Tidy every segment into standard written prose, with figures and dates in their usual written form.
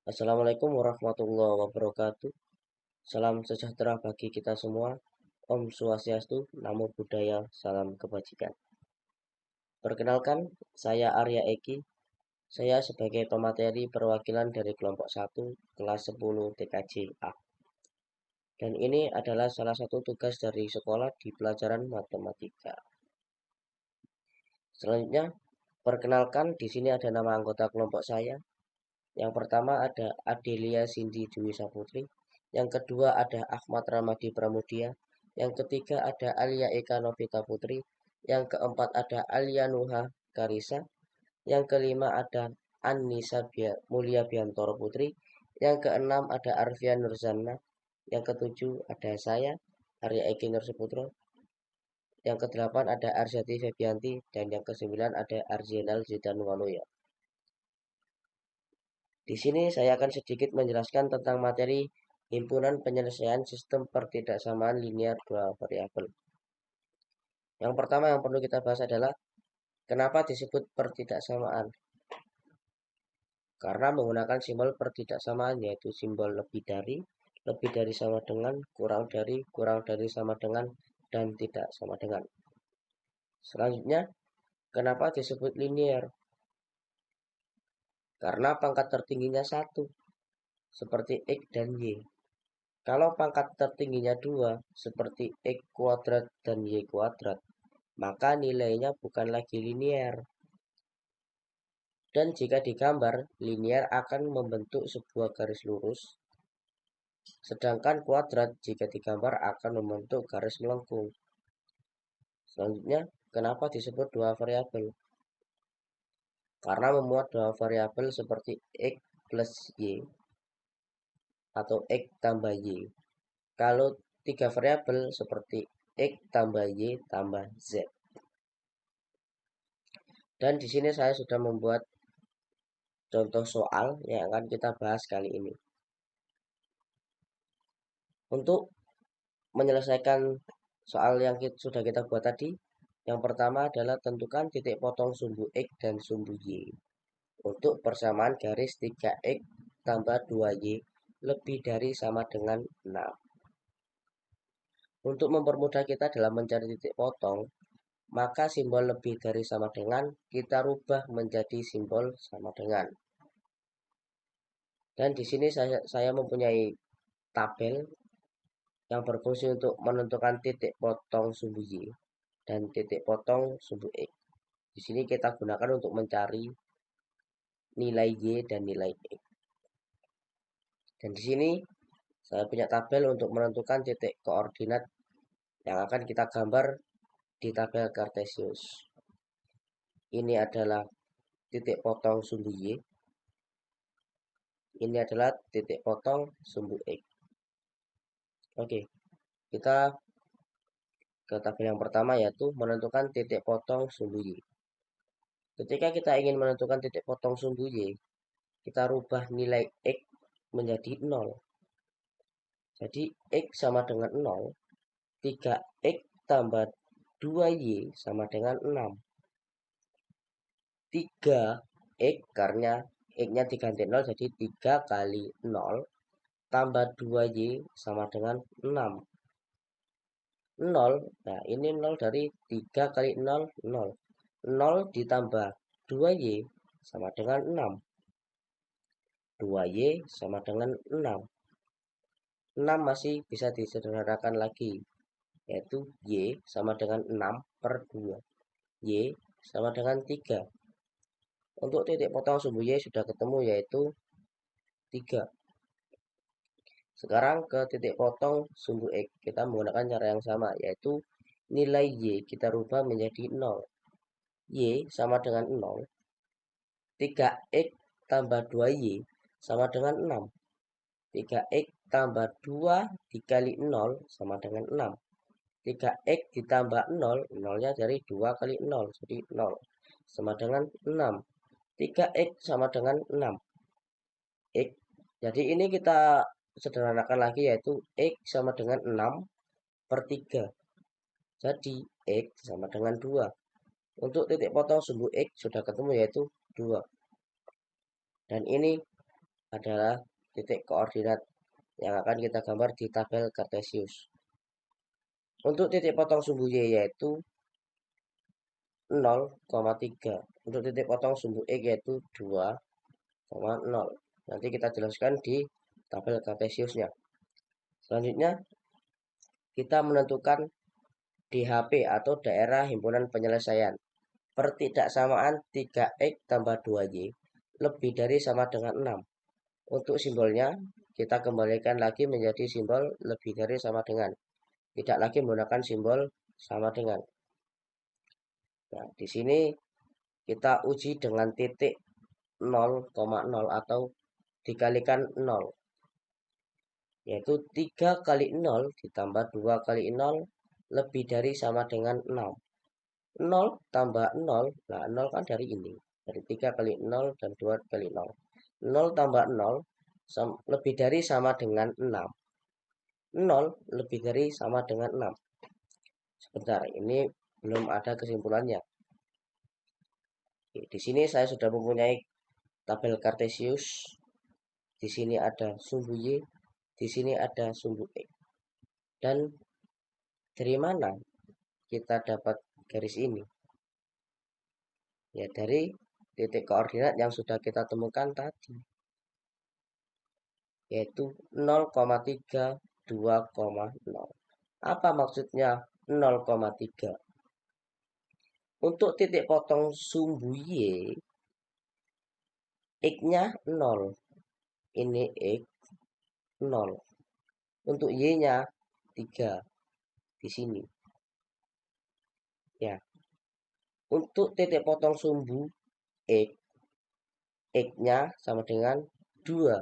Assalamualaikum warahmatullahi wabarakatuh. Salam sejahtera bagi kita semua. Om Swastiastu, Namo Buddhaya, salam kebajikan. Perkenalkan, saya Arya Eki. Saya sebagai pemateri perwakilan dari kelompok 1 kelas 10 TKJ A. Dan ini adalah salah satu tugas dari sekolah di pelajaran matematika. Selanjutnya, perkenalkan di sini ada nama anggota kelompok saya. Yang pertama ada Adelia Cindy Dwi Saputri. Yang kedua ada Ahmad Ramadi Pramudia. Yang ketiga ada Alia Eka Novita Putri. Yang keempat ada Alia Nuha Karisa. Yang kelima ada Anissa Mulia Biantoro Putri. Yang keenam ada Arfian Nurzana. Yang ketujuh ada saya, Arya Eki Nursiputro. Yang kedelapan ada Arsati Febianti. Dan yang kesembilan ada Arjenal Zidanuwanoya. Di sini saya akan sedikit menjelaskan tentang materi himpunan penyelesaian sistem pertidaksamaan linear dua variabel. Yang pertama yang perlu kita bahas adalah kenapa disebut pertidaksamaan. Karena menggunakan simbol pertidaksamaan yaitu simbol lebih dari sama dengan, kurang dari sama dengan, dan tidak sama dengan. Selanjutnya, kenapa disebut linear? Karena pangkat tertingginya satu, seperti X dan Y. Kalau pangkat tertingginya 2, seperti X kuadrat dan Y kuadrat, maka nilainya bukan lagi linear. Dan jika digambar, linear akan membentuk sebuah garis lurus, sedangkan kuadrat jika digambar akan membentuk garis melengkung. Selanjutnya, kenapa disebut dua variabel? Karena memuat dua variabel seperti X plus Y atau X tambah Y. Kalau tiga variabel seperti X tambah Y tambah Z. Dan di sini saya sudah membuat contoh soal yang akan kita bahas kali ini. Untuk menyelesaikan soal yang sudah kita buat tadi, yang pertama adalah tentukan titik potong sumbu X dan sumbu Y. Untuk persamaan garis 3X tambah 2Y lebih dari sama dengan 6. Untuk mempermudah kita dalam mencari titik potong, maka simbol lebih dari sama dengan kita rubah menjadi simbol sama dengan. Dan di sini saya mempunyai tabel yang berfungsi untuk menentukan titik potong sumbu Y dan titik potong sumbu X. Di sini kita gunakan untuk mencari nilai Y dan nilai X. Dan di sini saya punya tabel untuk menentukan titik koordinat yang akan kita gambar di tabel Cartesius. Ini adalah titik potong sumbu Y. Ini adalah titik potong sumbu X. Oke, kita ke tabel yang pertama yaitu menentukan titik potong sumbu Y. Ketika kita ingin menentukan titik potong sumbu Y, kita rubah nilai X menjadi 0. Jadi X sama dengan 0, 3X tambah 2Y sama dengan 6. 3X karena X-nya diganti 0 jadi 3 kali 0 tambah 2Y sama dengan 6. 0, nah ini 0 dari 3 kali 0, 0. 0 ditambah 2Y sama dengan 6. 2Y sama dengan 6. 6 masih bisa disederhanakan lagi, yaitu Y sama dengan 6 per 2. Y sama dengan 3. Untuk titik potong sumbu Y sudah ketemu yaitu 3. Sekarang ke titik potong sumbu X. Kita menggunakan cara yang sama yaitu nilai Y kita rubah menjadi 0. Y sama dengan 0. 3X tambah 2Y sama dengan 6. 3X tambah 2 dikali 0 sama dengan 6. 3X ditambah 0, 0-nya dari 2 kali 0, jadi 0. Sama dengan 6. 3X sama dengan 6. X. Jadi ini kita sederhanakan lagi yaitu X sama dengan 6 per 3. Jadi X sama dengan 2. Untuk titik potong sumbu X sudah ketemu yaitu 2. Dan ini adalah titik koordinat yang akan kita gambar di tabel Kartesius. Untuk titik potong sumbu Y yaitu 0,3. Untuk titik potong sumbu X yaitu 2,0. Nanti kita jelaskan di tabel Kartesiusnya. Selanjutnya kita menentukan DHP atau daerah himpunan penyelesaian. Pertidaksamaan 3X tambah 2Y lebih dari sama dengan 6. Untuk simbolnya kita kembalikan lagi menjadi simbol lebih dari sama dengan. Tidak lagi menggunakan simbol sama dengan. Nah, di sini kita uji dengan titik 0,0 atau dikalikan 0. Yaitu 3 kali 0 ditambah 2 kali 0 lebih dari sama dengan 6. 0 tambah 0, nah 0 kan dari ini. Dari 3 kali 0 dan 2 kali 0. 0 tambah 0 lebih dari sama dengan 6. 0 lebih dari sama dengan 6. Sebentar, ini belum ada kesimpulannya. Oke, di sini saya sudah mempunyai tabel Kartesius. Di sini ada sumbu Y, di sini ada sumbu X. Dan dari mana kita dapat garis ini? Ya dari titik koordinat yang sudah kita temukan tadi, yaitu 0,3, 2,0. Apa maksudnya 0,3? Untuk titik potong sumbu Y, X-nya 0. Ini X 0. Untuk Y-nya 3 di sini. Ya. Untuk titik potong sumbu X, X-nya sama dengan 2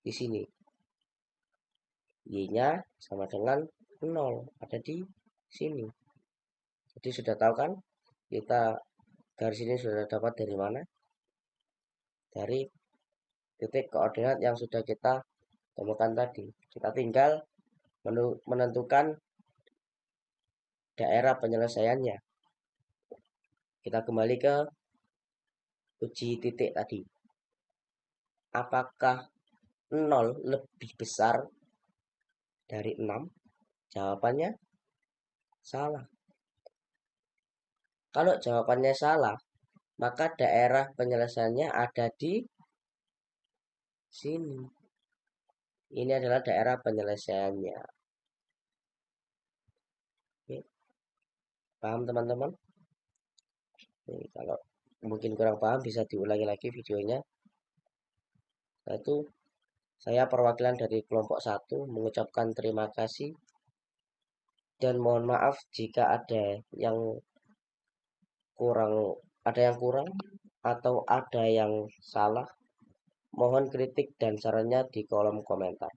di sini. Y-nya sama dengan 0, ada di sini. Jadi sudah tahu kan? Kita garis ini sudah dapat dari mana? Dari titik koordinat yang sudah kita temukan tadi. Kita tinggal menentukan daerah penyelesaiannya. Kita kembali ke uji titik tadi. Apakah 0 lebih besar dari 6? Jawabannya salah. Kalau jawabannya salah, maka daerah penyelesaiannya ada di sini. Ini adalah daerah penyelesaiannya. Oke, paham teman-teman? Kalau mungkin kurang paham bisa diulangi lagi videonya. Itu saya perwakilan dari kelompok 1 mengucapkan terima kasih dan mohon maaf jika yang kurang ada yang kurang atau ada yang salah. Mohon kritik dan sarannya di kolom komentar.